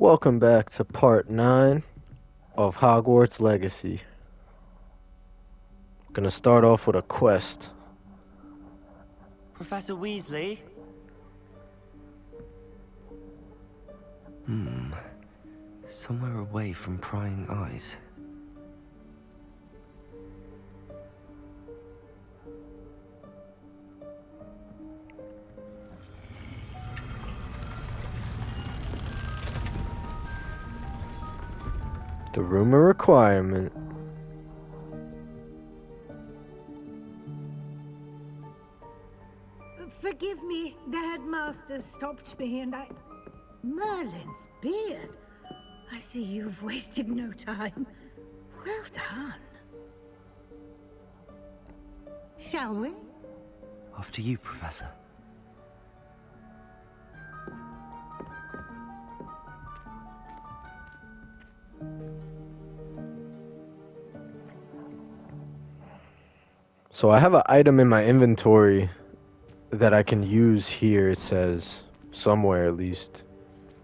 Welcome back to part 9 of Hogwarts Legacy. Gonna start off with a quest. Professor Weasley? Somewhere away from prying eyes. The room of requirement. Forgive me, the headmaster stopped me and I... Merlin's beard. I see you've wasted no time. Well done. Shall we? After you, Professor. So I have an item in my inventory that I can use here, it says. Somewhere at least.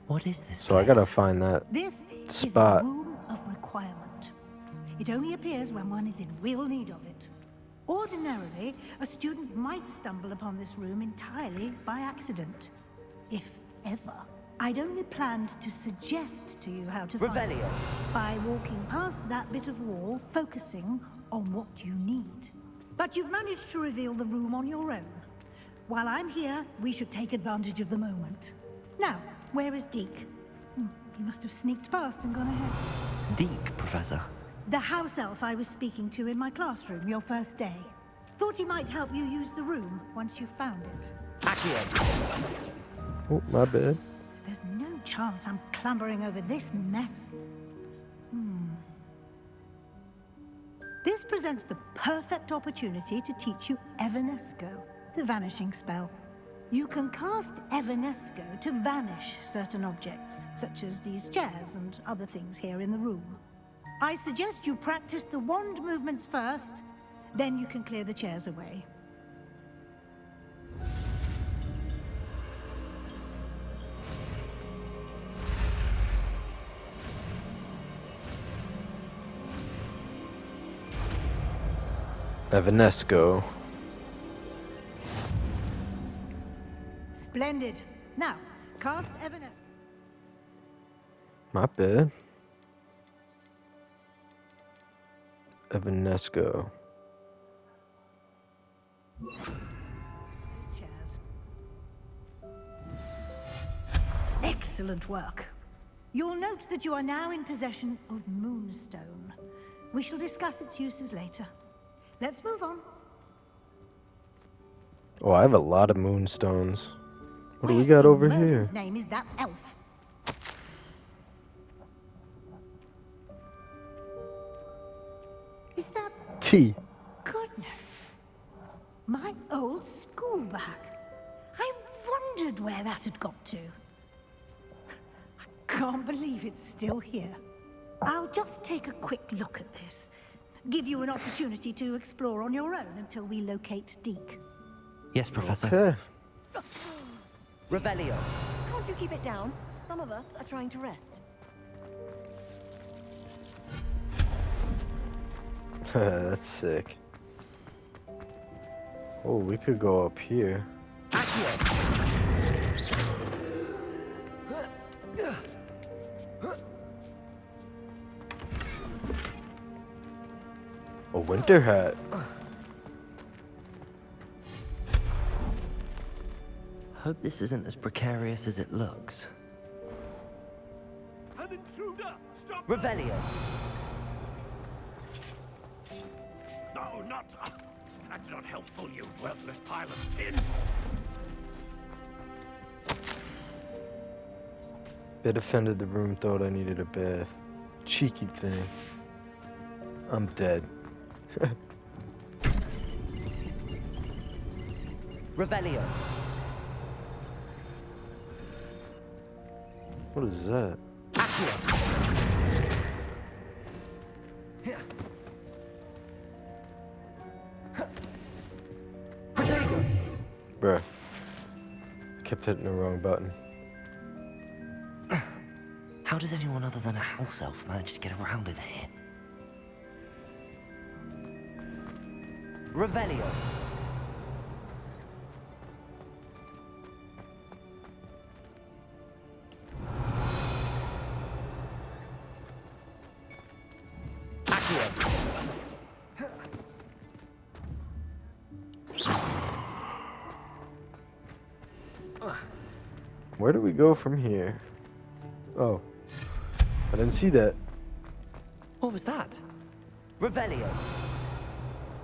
What is this So I place? gotta find that This is the spot. room of requirement. It only appears when one is in real need of it. Ordinarily, a student might stumble upon this room entirely by accident. If ever. I'd only planned to suggest to you how to find it Revelio. by walking past that bit of wall, focusing on what you need. But you've managed to reveal the room on your own. While I'm here, we should take advantage of the moment. Now, where is Deke? He must have sneaked past and gone ahead. Deke, Professor. The house elf I was speaking to in my classroom your first day. Thought he might help you use the room once you found it. Accio. Oh, my bad. There's no chance I'm clambering over this mess. This presents the perfect opportunity to teach you Evanesco, the vanishing spell. You can cast Evanesco to vanish certain objects, such as these chairs and other things here in the room. I suggest you practice the wand movements first, then you can clear the chairs away. Evanesco. Splendid. Now, cast Evanesco. My bad. Evanesco. Chairs. Excellent work. You'll note that you are now in possession of Moonstone. We shall discuss its uses later. Let's move on. Oh, I have a lot of moonstones. What do we Where got in over Merlin's here? name is that elf? Is that... T. Goodness. My old school bag. I wondered where that had got to. I can't believe it's still here. I'll just take a quick look at this. Give you an opportunity to explore on your own until we locate Deke. Yes, Professor. Okay. Revelio. Can't you keep it down? Some of us are trying to rest. That's sick. Oh, we could go up here. Accio. A winter hat. Hope this isn't as precarious as it looks. An intruder! Stop! Revelio. No, not... that's not helpful, you worthless pile of tin! Bit offended the room, thought I needed a bath. Cheeky thing. I'm dead. Revelio. What is that? Accio. Protego. Bruh. Kept hitting the wrong button. How does anyone other than a house elf manage to get around in here? Revelio. Accio. Where do we go from here? Oh, I didn't see that. What was that? Revelio.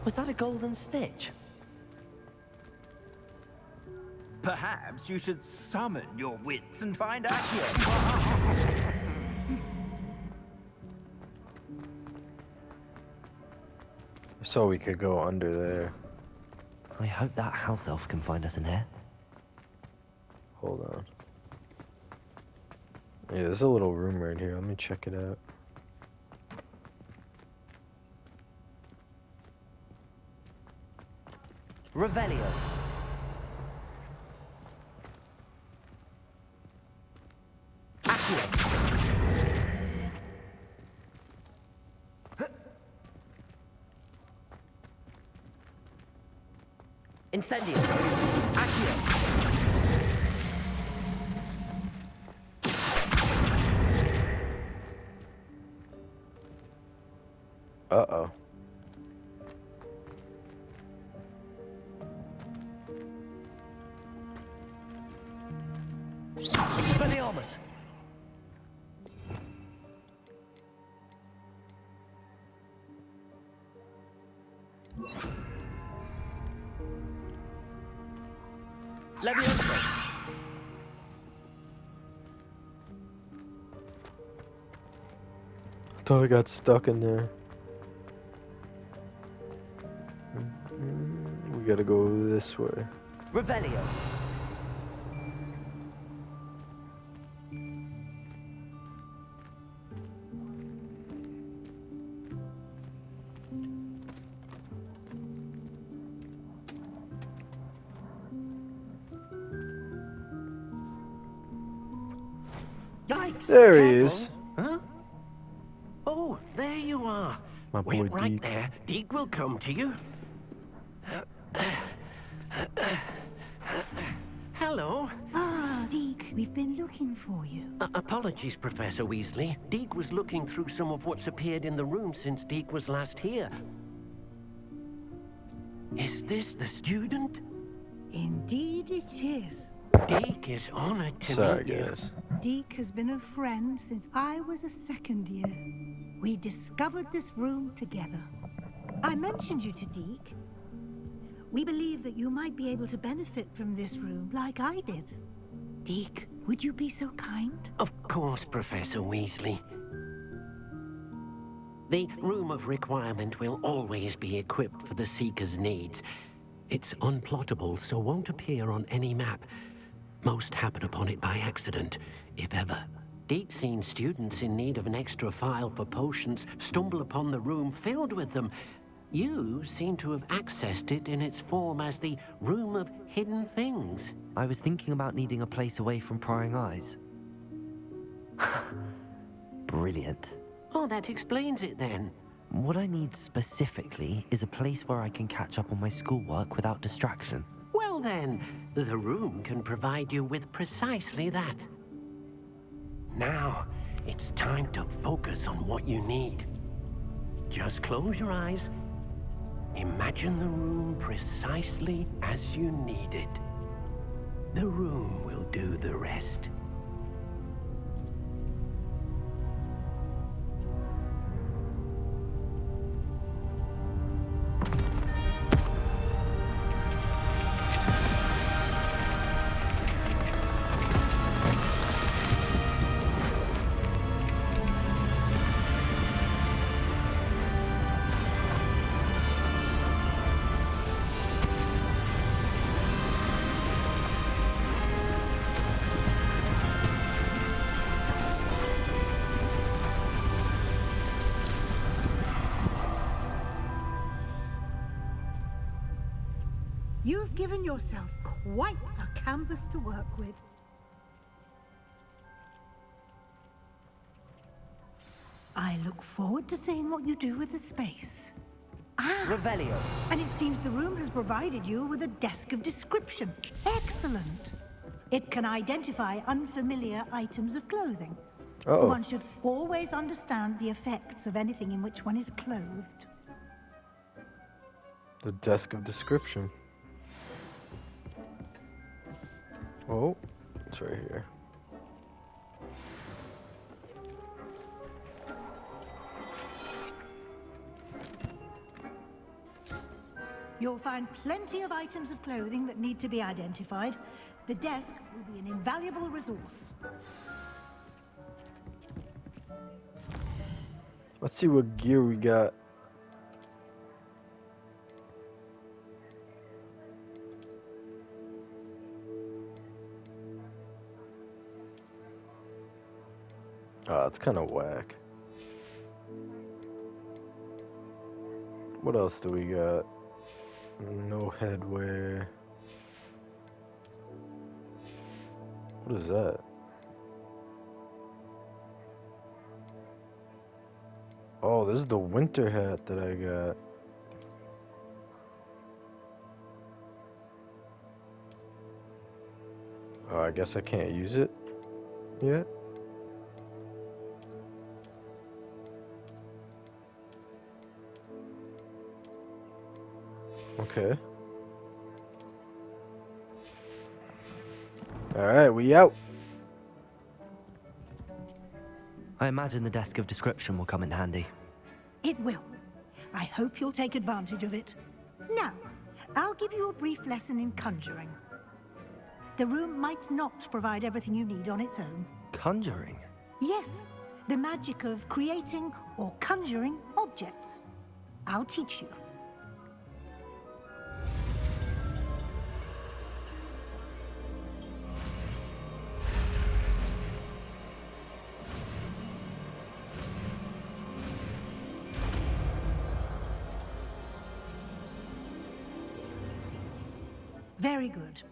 Was that a golden snitch? Perhaps you should summon your wits and find out. So we could go under there. I hope that house elf can find us in here. Hold on. Yeah, there's a little room right here. Let me check it out. Revelio. Accio. Incendio. Accio. Uh-oh. Expelliarmus. Leviosa. I thought I got stuck in there. We gotta go this way. Revelio. Yikes! There he Careful. is. Huh? Oh, there you are. My boy Wait right Deke. there. Deke will come to you. Hello. Ah, Deke, we've been looking for you. Apologies, Professor Weasley. Deke was looking through some of what's appeared in the room since Deke was last here. Is this the student? Indeed it is. Deke is honored to Sorry, meet you. guys. Deke has been a friend since I was a second year. We discovered this room together. I mentioned you to Deke. We believe that you might be able to benefit from this room like I did. Deke, would you be so kind? Of course, Professor Weasley. The Room of Requirement will always be equipped for the Seeker's needs. It's unplottable, so won't appear on any map. Most happen upon it by accident, if ever. Deke's seen students in need of an extra file for potions stumble upon the room filled with them. You seem to have accessed it in its form as the Room of Hidden Things. I was thinking about needing a place away from prying eyes. Brilliant. Oh, that explains it then. What I need specifically is a place where I can catch up on my schoolwork without distraction. Well then, the room can provide you with precisely that. Now, it's time to focus on what you need. Just close your eyes. Imagine the room precisely as you need it. The room will do the rest. You've given yourself quite a canvas to work with. I look forward to seeing what you do with the space. Revelio. And it seems the room has provided you with a desk of description. Excellent. It can identify unfamiliar items of clothing. Uh-oh. One should always understand the effects of anything in which one is clothed. The desk of description. Oh, it's right here. You'll find plenty of items of clothing that need to be identified. The desk will be an invaluable resource. Let's see what gear we got. Ah, it's kind of whack. What else do we got? No headwear. What is that? Oh, this is the winter hat that I got. Oh, I guess I can't use it yet. Okay. Alright, we out. I imagine the desk of description will come in handy. It will. I hope you'll take advantage of it. Now, I'll give you a brief lesson in conjuring. The room might not provide everything you need on its own. Conjuring? Yes, the magic of creating or conjuring objects. I'll teach you. Very good.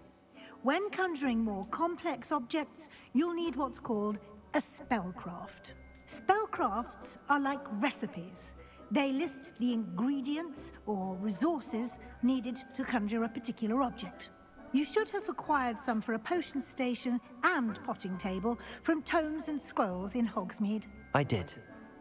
When conjuring more complex objects, you'll need what's called a spellcraft. Spellcrafts are like recipes. They list the ingredients or resources needed to conjure a particular object. You should have acquired some for a potion station and potting table from tomes and scrolls in Hogsmeade. I did.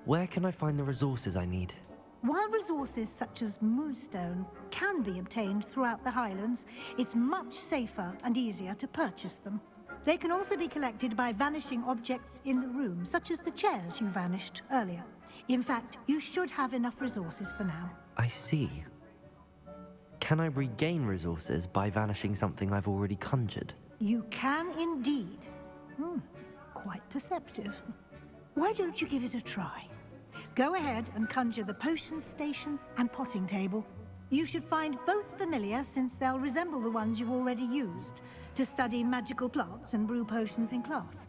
Where can I find the resources I need? While resources such as moonstone can be obtained throughout the Highlands, it's much safer and easier to purchase them. They can also be collected by vanishing objects in the room, such as the chairs you vanished earlier. In fact, you should have enough resources for now. I see. Can I regain resources by vanishing something I've already conjured? You can indeed. Quite perceptive. Why don't you give it a try? Go ahead and conjure the potion station and potting table. You should find both familiar, since they'll resemble the ones you've already used to study magical plants and brew potions in class.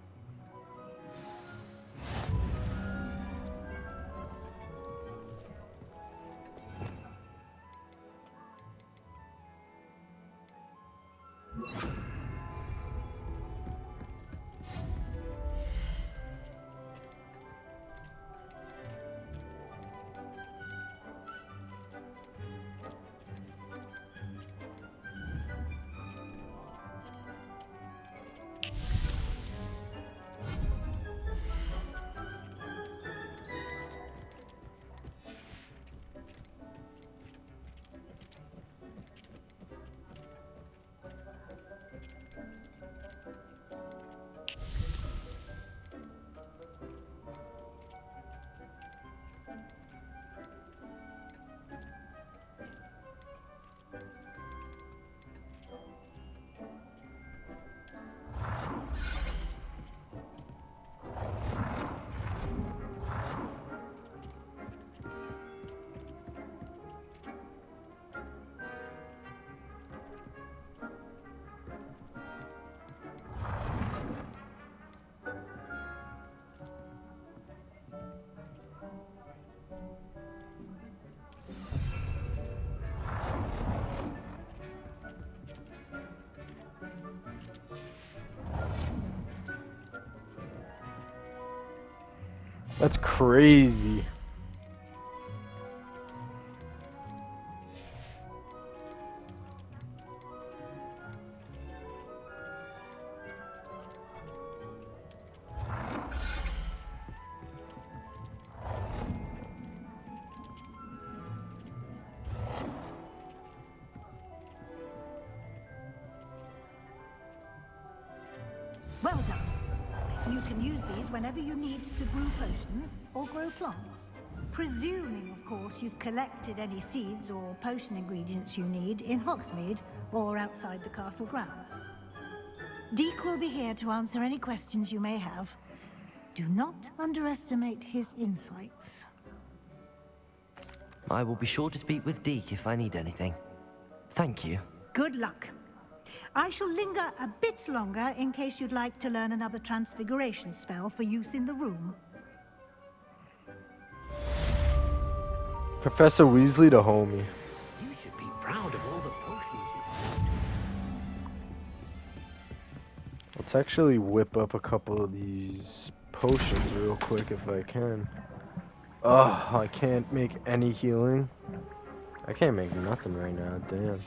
That's crazy. Well done. You can use these whenever you need to brew potions or grow plants. Presuming, of course, you've collected any seeds or potion ingredients you need in Hogsmeade or outside the castle grounds. Deke will be here to answer any questions you may have. Do not underestimate his insights. I will be sure to speak with Deke if I need anything. Thank you. Good luck. I shall linger a bit longer in case you'd like to learn another transfiguration spell for use in the room. Professor Weasley to homie. You should be proud of all the potions you Let's actually whip up a couple of these potions real quick if I can. Ugh, I can't make any healing. I can't make nothing right now, damn.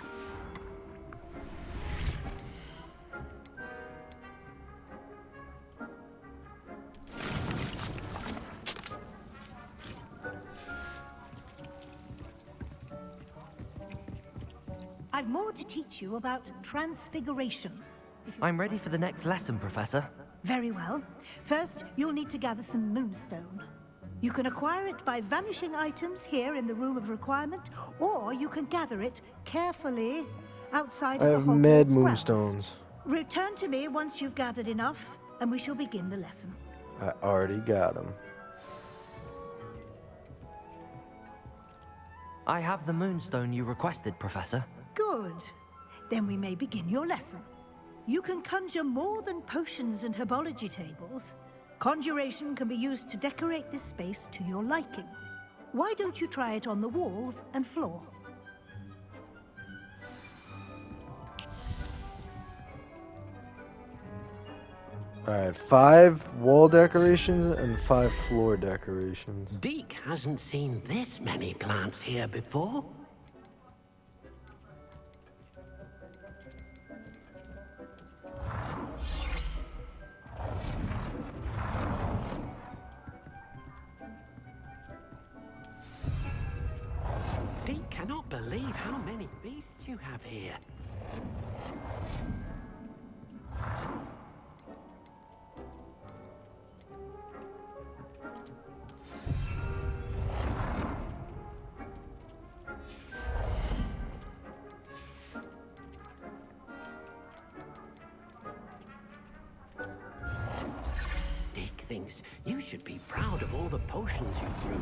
I've more to teach you about transfiguration. I'm ready for the next lesson, Professor. Very well. First, you'll need to gather some moonstone. You can acquire it by vanishing items here in the Room of Requirement, or you can gather it carefully outside I of have the mad Hogwarts grounds. moonstones. Return to me once you've gathered enough, and we shall begin the lesson. I already got them. I have the moonstone you requested, Professor. Good. Then we may begin your lesson. You can conjure more than potions and herbology tables. Conjuration can be used to decorate this space to your liking. Why don't you try it on the walls and floor? Alright, 5 wall decorations and 5 floor decorations. Deke hasn't seen this many plants here before. Deke cannot believe how many beasts you have here. Deke thinks you should be proud of all the potions you've brewed.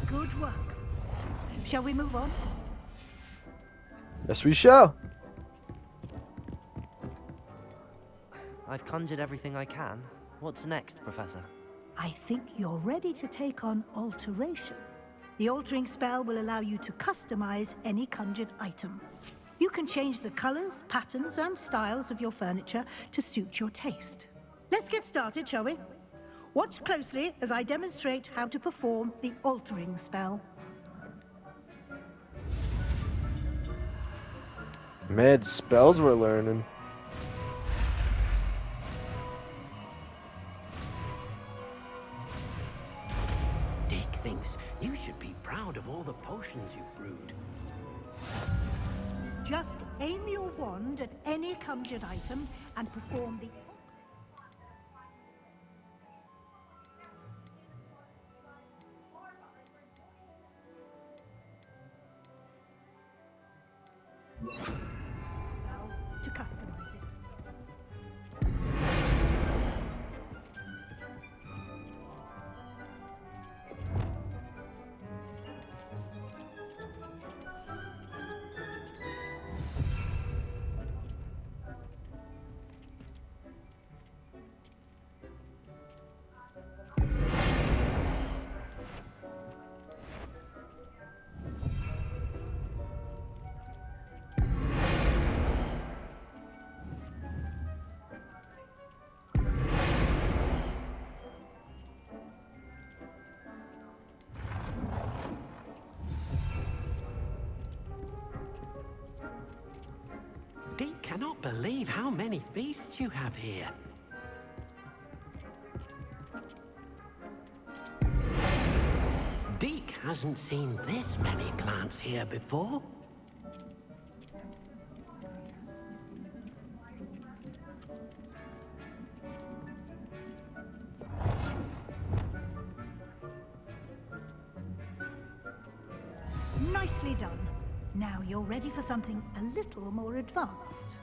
Good work. Shall we move on? Yes, we shall. I've conjured everything I can. What's next, Professor? I think you're ready to take on alteration. The altering spell will allow you to customize any conjured item. You can change the colors, patterns, and styles of your furniture to suit your taste. Let's get started, shall we? Watch closely as I demonstrate how to perform the altering spell. Mad spells we're learning. Deke thinks you should be proud of all the potions you've brewed. Just aim your wand at any conjured item and perform the... spell to customize it. Deke cannot believe how many beasts you have here. Deke hasn't seen this many plants here before. Nicely done. Now you're ready for something a little more advanced.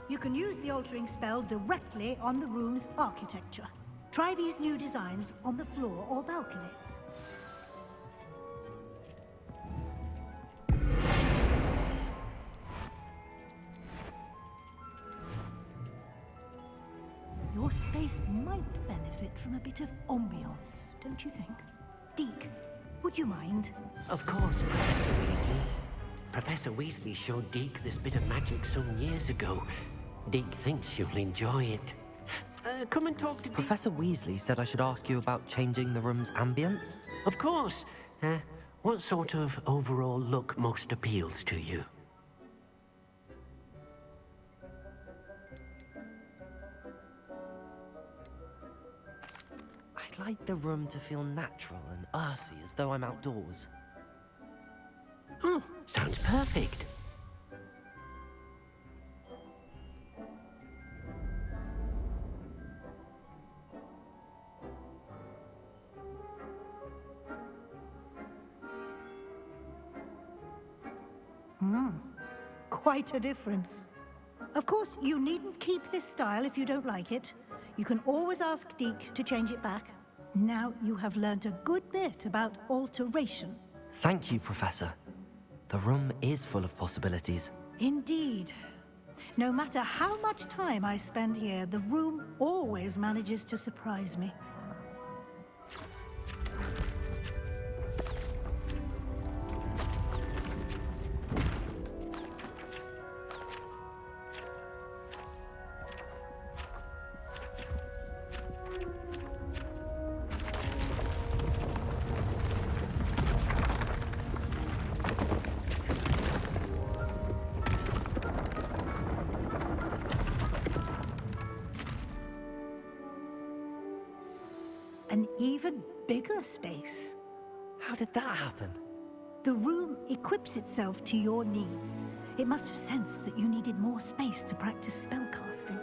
You can use the altering spell directly on the room's architecture. Try these new designs on the floor or balcony. Your space might benefit from a bit of ambiance, don't you think? Deke, would you mind? Of course, Professor Weasley. Professor Weasley showed Deke this bit of magic some years ago. Deke thinks you'll enjoy it. Come and talk to Deke. Professor Weasley said I should ask you about changing the room's ambience. Of course. What sort of overall look most appeals to you? I'd like the room to feel natural and earthy, as though I'm outdoors. Oh, sounds perfect. Quite a difference. Of course, you needn't keep this style if you don't like it. You can always ask Deke to change it back. Now you have learnt a good bit about alteration. Thank you, Professor. The room is full of possibilities. Indeed. No matter how much time I spend here, the room always manages to surprise me. An even bigger space. How did that happen? The room equips itself to your needs. It must have sensed that you needed more space to practice spellcasting.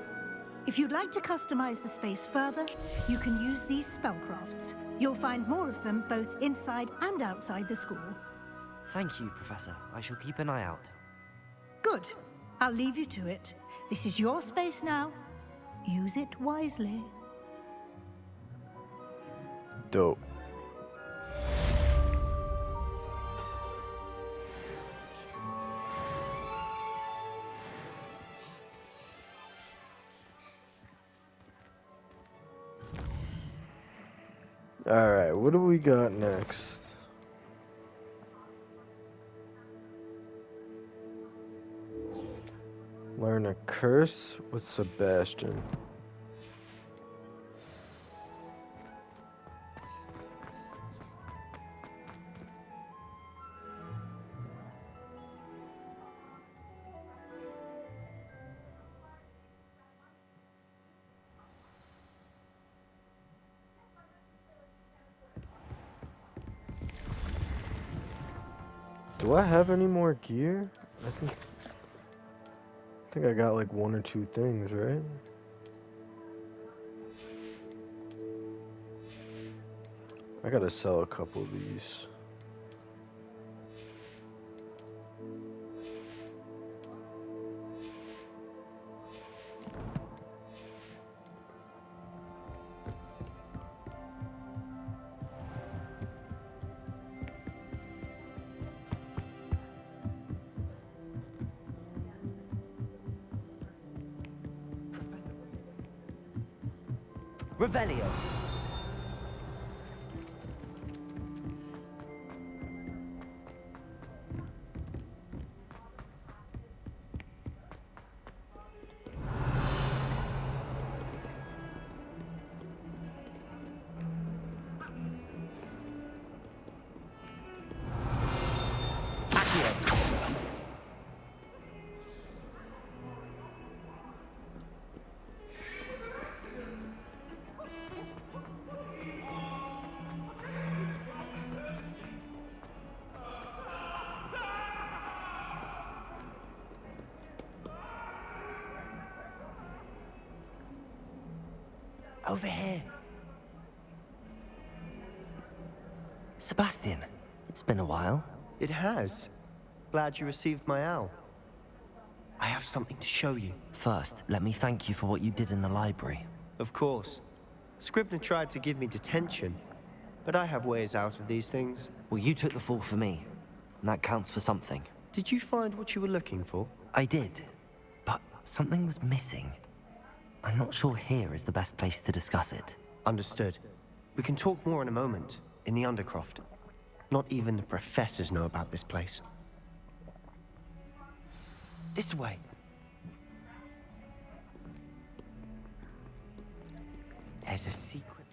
If you'd like to customize the space further, you can use these spellcrafts. You'll find more of them both inside and outside the school. Thank you, Professor. I shall keep an eye out. Good. I'll leave you to it. This is your space now. Use it wisely. Dope. Alright, what do we got next? Learn a curse with Sebastian. Do I have any more gear? I think I got like 1 or 2 things, right? I gotta sell a couple of these. Revelio. Over here. Sebastian, it's been a while. It has. Glad you received my owl. I have something to show you. First, let me thank you for what you did in the library. Of course. Scribner tried to give me detention, but I have ways out of these things. Well, you took the fall for me, and that counts for something. Did you find what you were looking for? I did, but something was missing. I'm not sure here is the best place to discuss it. Understood. We can talk more in a moment, in the Undercroft. Not even the professors know about this place. This way. There's a secret.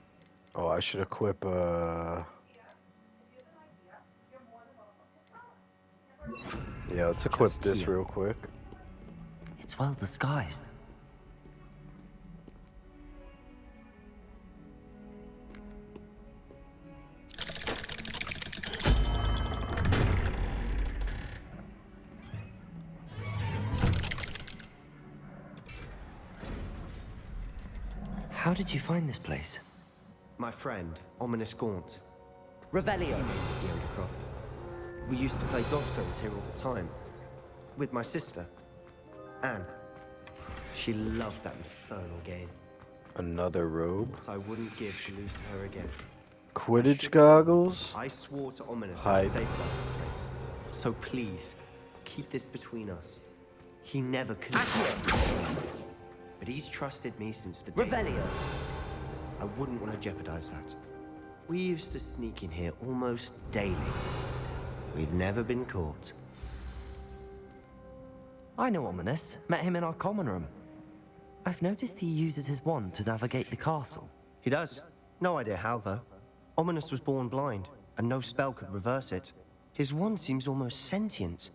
Oh, I should equip, Yeah, let's equip Just this here. real quick. It's well disguised. How did you find this place? My friend, Ominous Gaunt. Revelio. He made the Undercroft. We used to play gobstones here all the time. With my sister, Anne. She loved that infernal game. Another robe. What I wouldn't give to lose to her again. Quidditch goggles. I swore to Ominous Hype. I'd safeguard this place. So please, keep this between us. He never confessed. But he's trusted me since the day. Revelio. I wouldn't want to jeopardize that. We used to sneak in here almost daily. We've never been caught. I know Ominous. Met him in our common room. I've noticed he uses his wand to navigate the castle. He does. No idea how, though. Ominous was born blind, and no spell could reverse it. His wand seems almost sentient.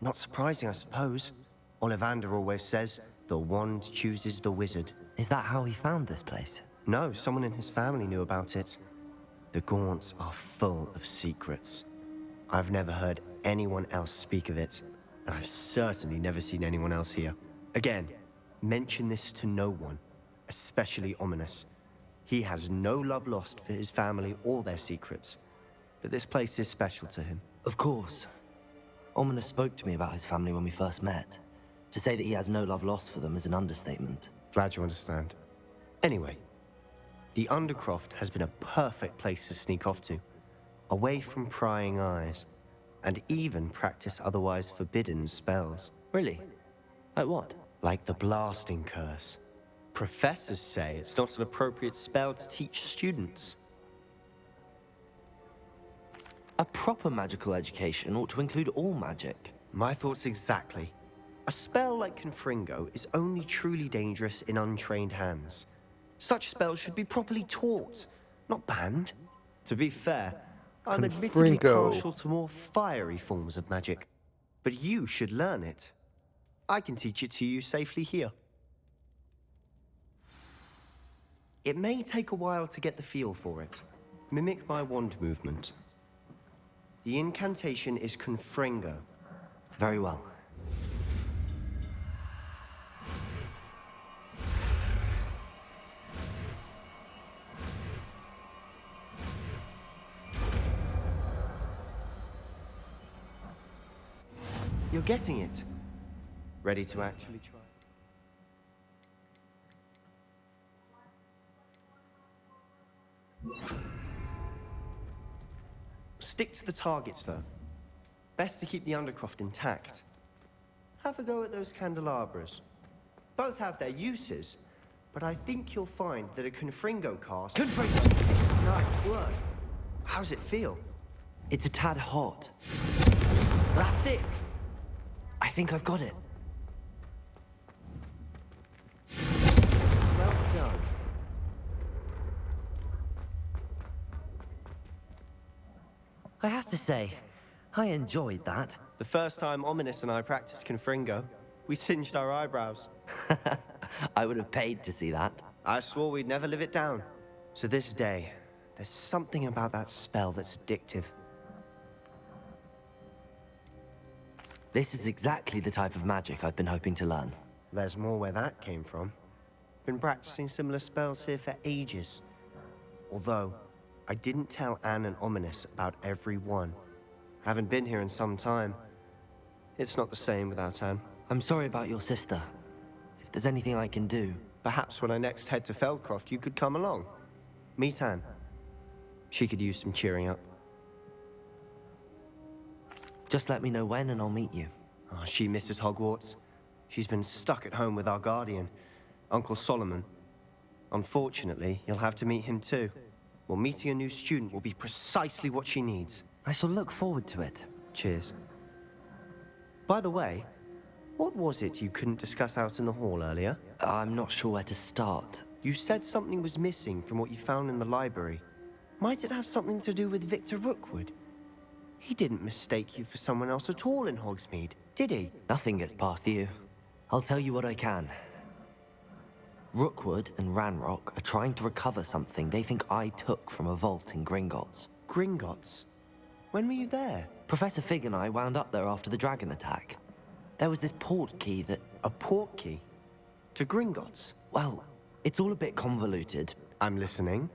Not surprising, I suppose. Ollivander always says, the wand chooses the wizard. Is that how he found this place? No, someone in his family knew about it. The Gaunts are full of secrets. I've never heard anyone else speak of it, and I've certainly never seen anyone else here. Again, mention this to no one, especially Ominous. He has no love lost for his family or their secrets, but this place is special to him. Of course. Ominous spoke to me about his family when we first met. To say that he has no love lost for them is an understatement. Glad you understand. Anyway, the Undercroft has been a perfect place to sneak off to, away from prying eyes, and even practice otherwise forbidden spells. Really? Like what? Like the blasting curse. Professors say it's not an appropriate spell to teach students. A proper magical education ought to include all magic. My thoughts exactly. A spell like Confringo is only truly dangerous in untrained hands. Such spells should be properly taught, not banned. To be fair, I'm admittedly Confringo. partial to more fiery forms of magic. But you should learn it. I can teach it to you safely here. It may take a while to get the feel for it. Mimic my wand movement. The incantation is Confringo. Very well. You're getting it. Ready to actually try? Stick to the targets, though. Best to keep the Undercroft intact. Have a go at those candelabras. Both have their uses, but I think you'll find that a Confringo cast... Confringo! Nice work. How's it feel? It's a tad hot. That's it! I think I've got it. Well done. I have to say, I enjoyed that. The first time Ominous and I practiced Confringo, we singed our eyebrows. I would have paid to see that. I swore we'd never live it down. So this day, there's something about that spell that's addictive. This is exactly the type of magic I've been hoping to learn. There's more where that came from. Been practicing similar spells here for ages. Although, I didn't tell Anne and Ominous about every one. Haven't been here in some time. It's not the same without Anne. I'm sorry about your sister. If there's anything I can do... Perhaps when I next head to Feldcroft, you could come along. Meet Anne. She could use some cheering up. Just let me know when and I'll meet you. Oh, she misses Hogwarts. She's been stuck at home with our guardian, Uncle Solomon. Unfortunately, you'll have to meet him too. Well, meeting a new student will be precisely what she needs. I shall look forward to it. Cheers. By the way, what was it you couldn't discuss out in the hall earlier? I'm not sure where to start. You said something was missing from what you found in the library. Might it have something to do with Victor Rookwood? He didn't mistake you for someone else at all in Hogsmeade, did he? Nothing gets past you. I'll tell you what I can. Rookwood and Ranrock are trying to recover something they think I took from a vault in Gringotts. Gringotts? When were you there? Professor Fig and I wound up there after the dragon attack. There was this port key that... A port key? To Gringotts? Well, it's all a bit convoluted. I'm listening.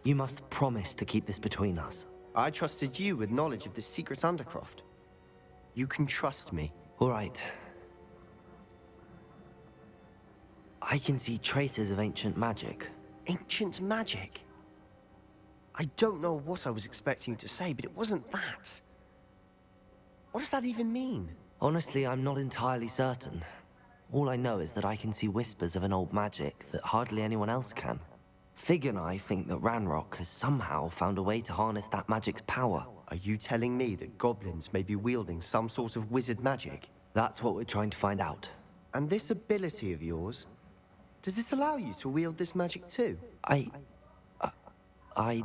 You must promise to keep this between us. I trusted you with knowledge of the secret Undercroft. You can trust me. All right. I can see traces of ancient magic. Ancient magic? I don't know what I was expecting to say, but it wasn't that. What does that even mean? Honestly, I'm not entirely certain. All I know is that I can see whispers of an old magic that hardly anyone else can. Fig and I think that Ranrock has somehow found a way to harness that magic's power. Are you telling me that goblins may be wielding some sort of wizard magic? That's what we're trying to find out. And this ability of yours, does it allow you to wield this magic too? I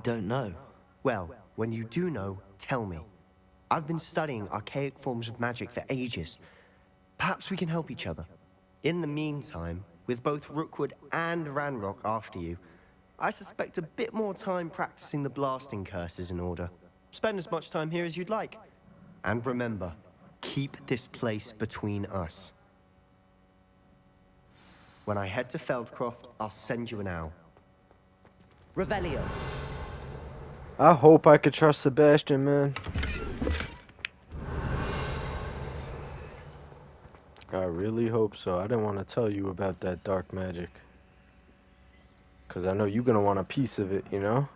don't know. Well, when you do know, tell me. I've been studying archaic forms of magic for ages. Perhaps we can help each other. In the meantime, with both Rookwood and Ranrock after you, I suspect a bit more time practicing the blasting curses in order. Spend as much time here as you'd like. And remember, keep this place between us. When I head to Feldcroft, I'll send you an owl. Revelio. I hope I could trust Sebastian, man. I really hope so. I didn't want to tell you about that dark magic. Because I know you're going to want a piece of it, you know?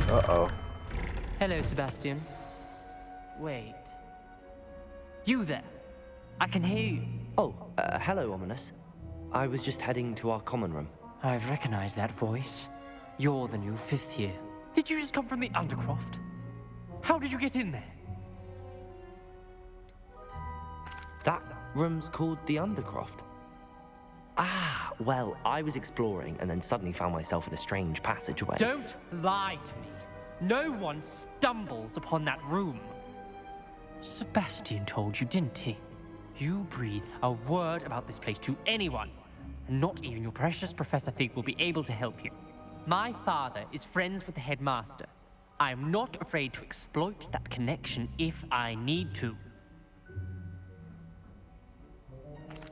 Uh-oh. Hello, Sebastian. Wait. You there? I can hear you. Oh, hello, Ominous. I was just heading to our common room. I've recognized that voice. You're the new 5th year. Did you just come from the Undercroft? How did you get in there? That room's called the Undercroft. Ah, well, I was exploring and then suddenly found myself in a strange passageway. Don't lie to me. No one stumbles upon that room. Sebastian told you, didn't he? You breathe a word about this place to anyone, and not even your precious Professor Fig will be able to help you. My father is friends with the headmaster. I am not afraid to exploit that connection if I need to.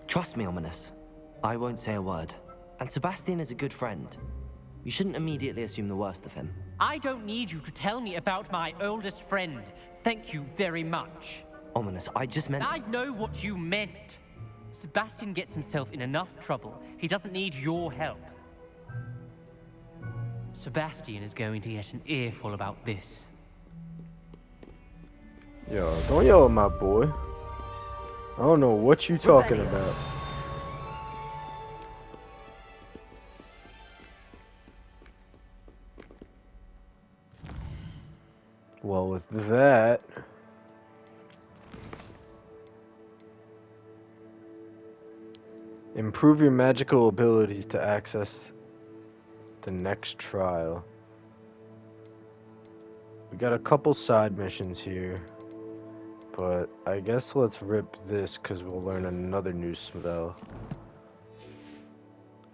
Trust me, Ominous. I won't say a word. And Sebastian is a good friend. You shouldn't immediately assume the worst of him. I don't need you to tell me about my oldest friend. Thank you very much. Ominous, I just meant... I know what you meant. Sebastian gets himself in enough trouble. He doesn't need your help. Sebastian is going to get an earful about this. Yo, don't yell at my boy. I don't know what you talking about. Well, with that... Improve your magical abilities to access the next trial. We got a couple side missions here, but I guess let's rip this because we'll learn another new spell.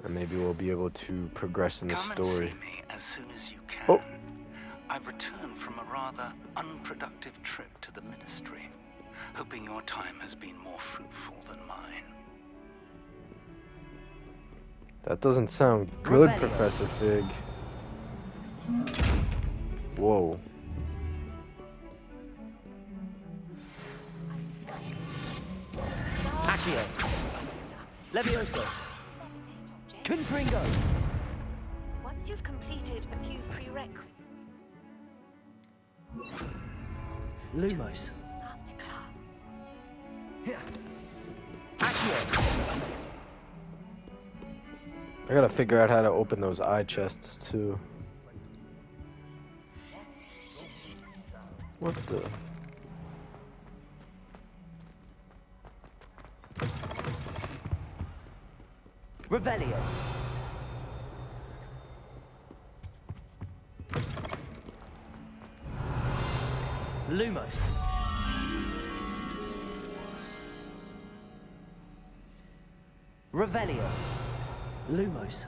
And maybe we'll be able to progress in the story. Come and see me as soon as you can. Oh. I've returned from a rather unproductive trip to the Ministry, hoping your time has been more fruitful than mine. That doesn't sound good, Revelio. Professor Fig. Whoa. Accio. Levioso. Confringo. Once you've completed a few prerequisites Lumos. after class, Here. Accio. I gotta figure out how to open those eye chests too. What the? Revelio. Lumos. Revelio. Lumos.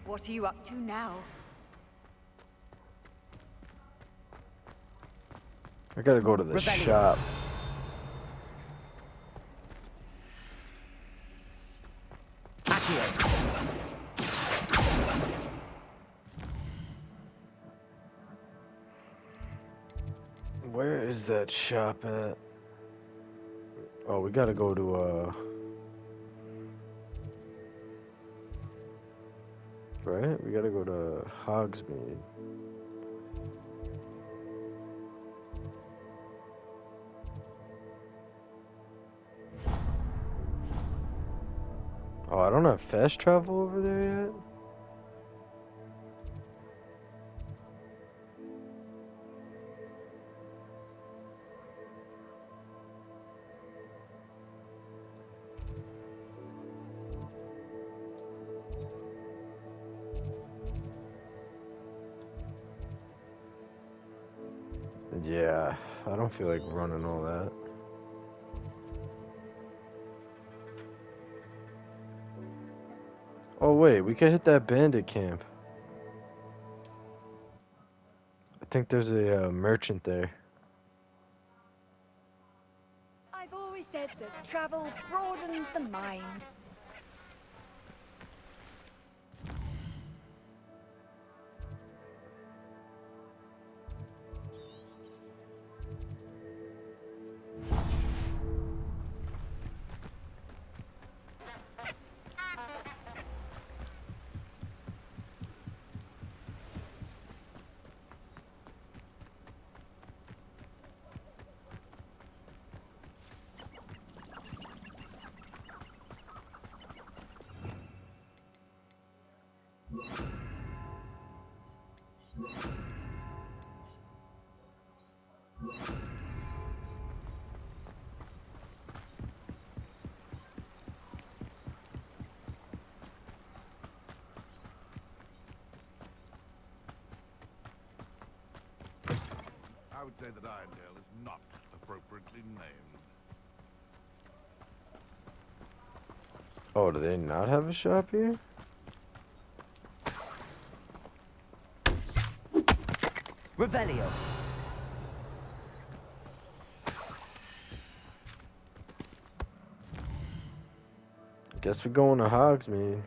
what are you up to now? I gotta go to the Revelio. shop. Accio. Where is that shop at? Oh, we gotta go to right? We gotta go to Hogsmeade. Oh, I don't have fast travel over there yet? Yeah, I don't feel like running all that. Oh wait, we could hit that bandit camp. I think there's a merchant there. I've always said that travel broadens the mind. I would say that Irondale is not appropriately named. Oh, do they not have a shop here? Revelio. Guess we're going to Hogsmeade.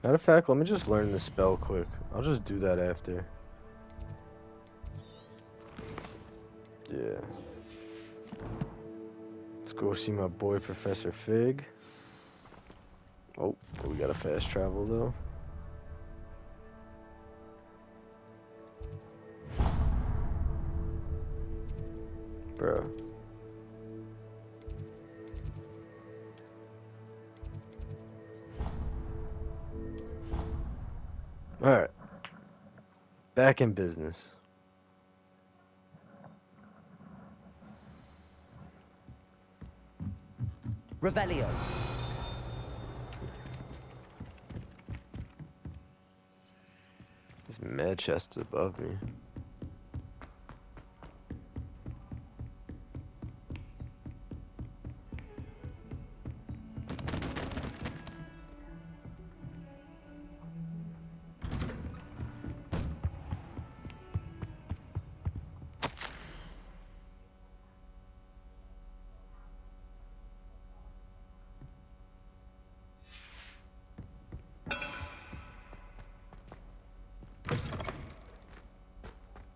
Matter of fact, let me just learn the spell quick. I'll just do that after. Yeah. Let's go see my boy Professor Fig. Oh, we gotta fast travel though. Bruh. Alright. Back in business. Revelio. This mad chest is above me.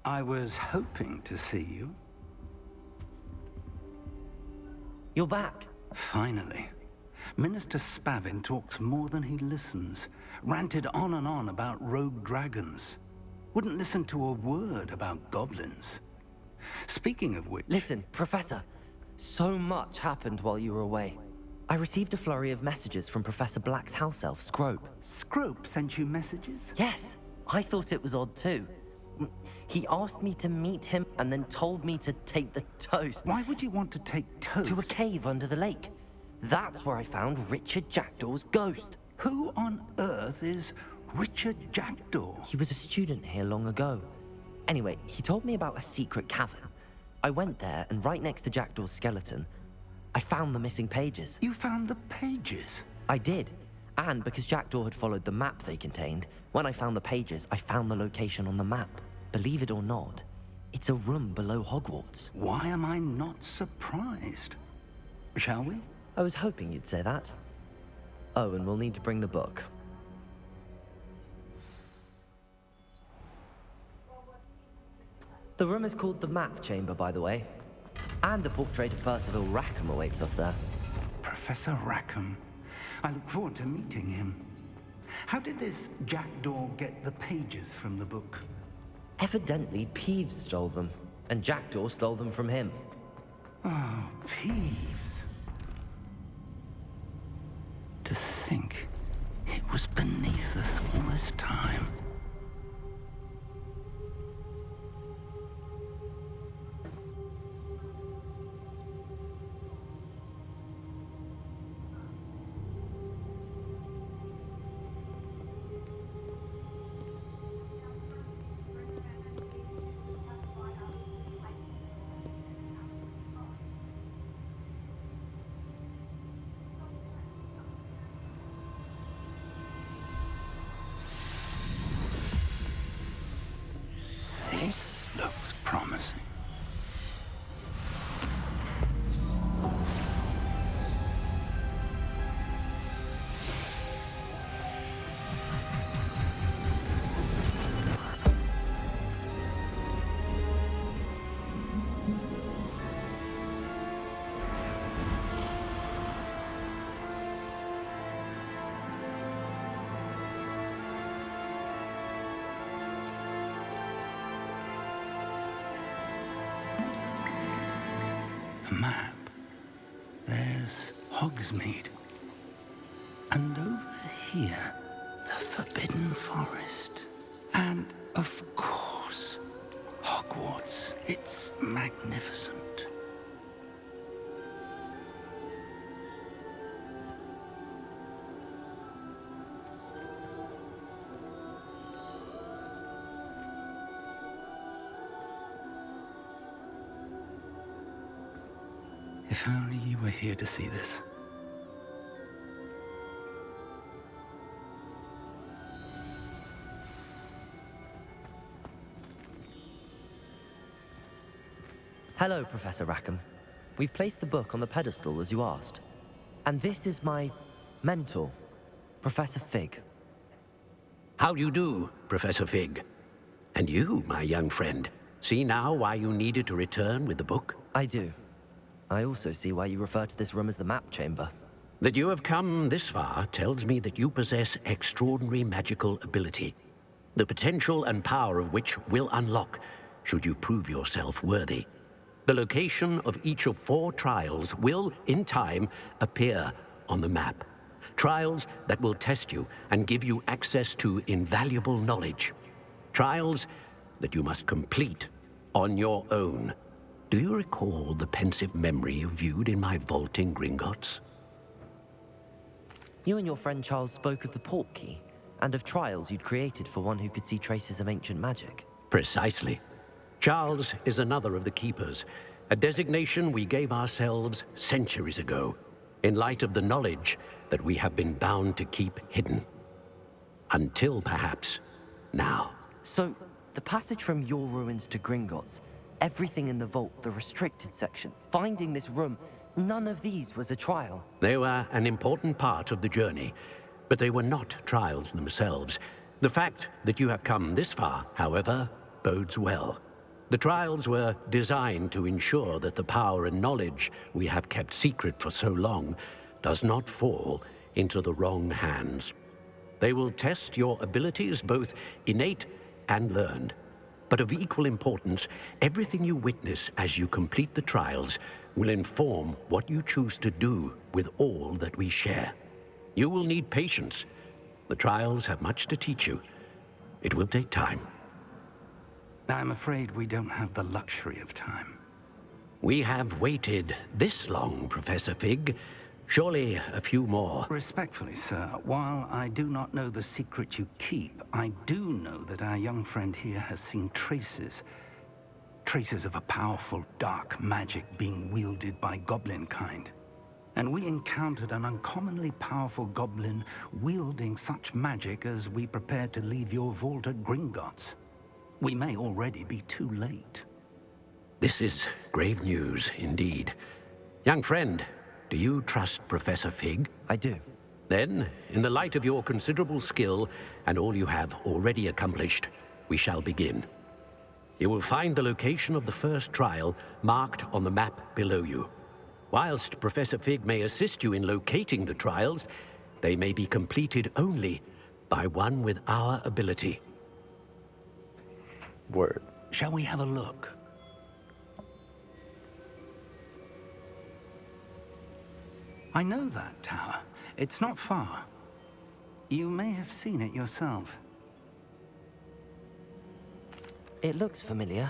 I was hoping to see you. You're back. Finally. Minister Spavin talks more than he listens. Ranted on and on about rogue dragons. Wouldn't listen to a word about goblins. Speaking of which... Listen, Professor. So much happened while you were away. I received a flurry of messages from Professor Black's house elf, Scrope. Scrope sent you messages? Yes. I thought it was odd too. He asked me to meet him and then told me to take the toast. Why would you want to take toast? To a cave under the lake. That's where I found Richard Jackdaw's ghost. Who on earth is Richard Jackdaw? He was a student here long ago. Anyway, he told me about a secret cavern. I went there, and right next to Jackdaw's skeleton, I found the missing pages. You found the pages? I did. And because Jackdaw had followed the map they contained, when I found the pages, I found the location on the map. Believe it or not, it's a room below Hogwarts. Why am I not surprised? Shall we? I was hoping you'd say that. Oh, and we'll need to bring the book. The room is called the Map Chamber, by the way. And a portrait of Percival Rackham awaits us there. Professor Rackham. I look forward to meeting him. How did this Jackdaw get the pages from the book? Evidently, Peeves stole them, and Jackdaw stole them from him. Oh, Peeves. To think it was beneath us all this time. This looks promising. A map. There's Hogsmeade. And over here, the Forbidden Forest. And, of course, magnificent. If only you were here to see this. Hello, Professor Rackham. We've placed the book on the pedestal as you asked. And this is my mentor, Professor Fig. How do you do, Professor Fig? And you, my young friend, see now why you needed to return with the book? I do. I also see why you refer to this room as the map chamber. That you have come this far tells me that you possess extraordinary magical ability, the potential and power of which will unlock should you prove yourself worthy. The location of each of 4 trials will, in time, appear on the map. Trials that will test you and give you access to invaluable knowledge. Trials that you must complete on your own. Do you recall the pensive memory you viewed in my vault in Gringotts? You and your friend Charles spoke of the port key, and of trials you'd created for one who could see traces of ancient magic. Precisely. Charles is another of the Keepers, a designation we gave ourselves centuries ago, in light of the knowledge that we have been bound to keep hidden. Until, perhaps, now. So, the passage from your ruins to Gringotts, everything in the vault, the restricted section, finding this room, none of these was a trial. They were an important part of the journey, but they were not trials themselves. The fact that you have come this far, however, bodes well. The trials were designed to ensure that the power and knowledge we have kept secret for so long does not fall into the wrong hands. They will test your abilities, both innate and learned. But of equal importance, everything you witness as you complete the trials will inform what you choose to do with all that we share. You will need patience. The trials have much to teach you. It will take time. I'm afraid we don't have the luxury of time. We have waited this long, Professor Fig. Surely a few more. Respectfully, sir, while I do not know the secret you keep, I do know that our young friend here has seen traces. Traces of a powerful dark magic being wielded by goblin kind. And we encountered an uncommonly powerful goblin wielding such magic as we prepared to leave your vault at Gringotts. We may already be too late. This is grave news, indeed. Young friend, do you trust Professor Fig? I do. Then, in the light of your considerable skill and all you have already accomplished, we shall begin. You will find the location of the first trial marked on the map below you. Whilst Professor Fig may assist you in locating the trials, they may be completed only by one with our ability. Word. Shall we have a look? I know that tower. It's not far. You may have seen it yourself. It looks familiar.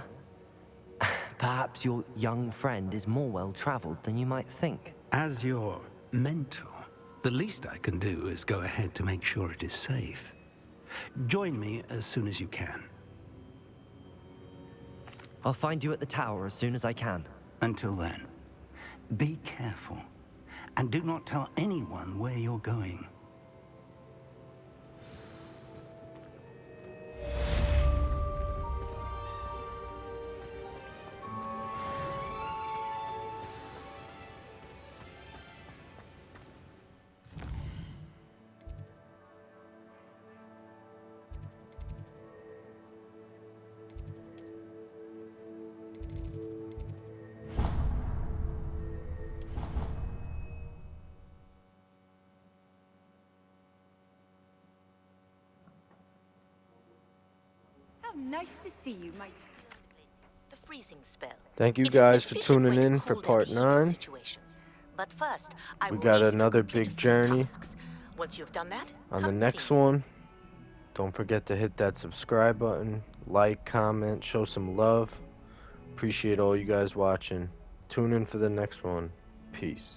Perhaps your young friend is more well-traveled than you might think. As your mentor, the least I can do is go ahead to make sure it is safe. Join me as soon as you can. I'll find you at the tower as soon as I can. Until then, be careful, and do not tell anyone where you're going. How nice to see you, my... The freezing spell. Thank you It is guys for efficient tuning when in for cold part and heated 9. situation. But first, I We will got need you to another complete big a few journey. tasks. Once you've done that, On come the and next see me. one, don't forget to hit that subscribe button, like, comment, show some love. Appreciate all you guys watching. Tune in for the next one. Peace.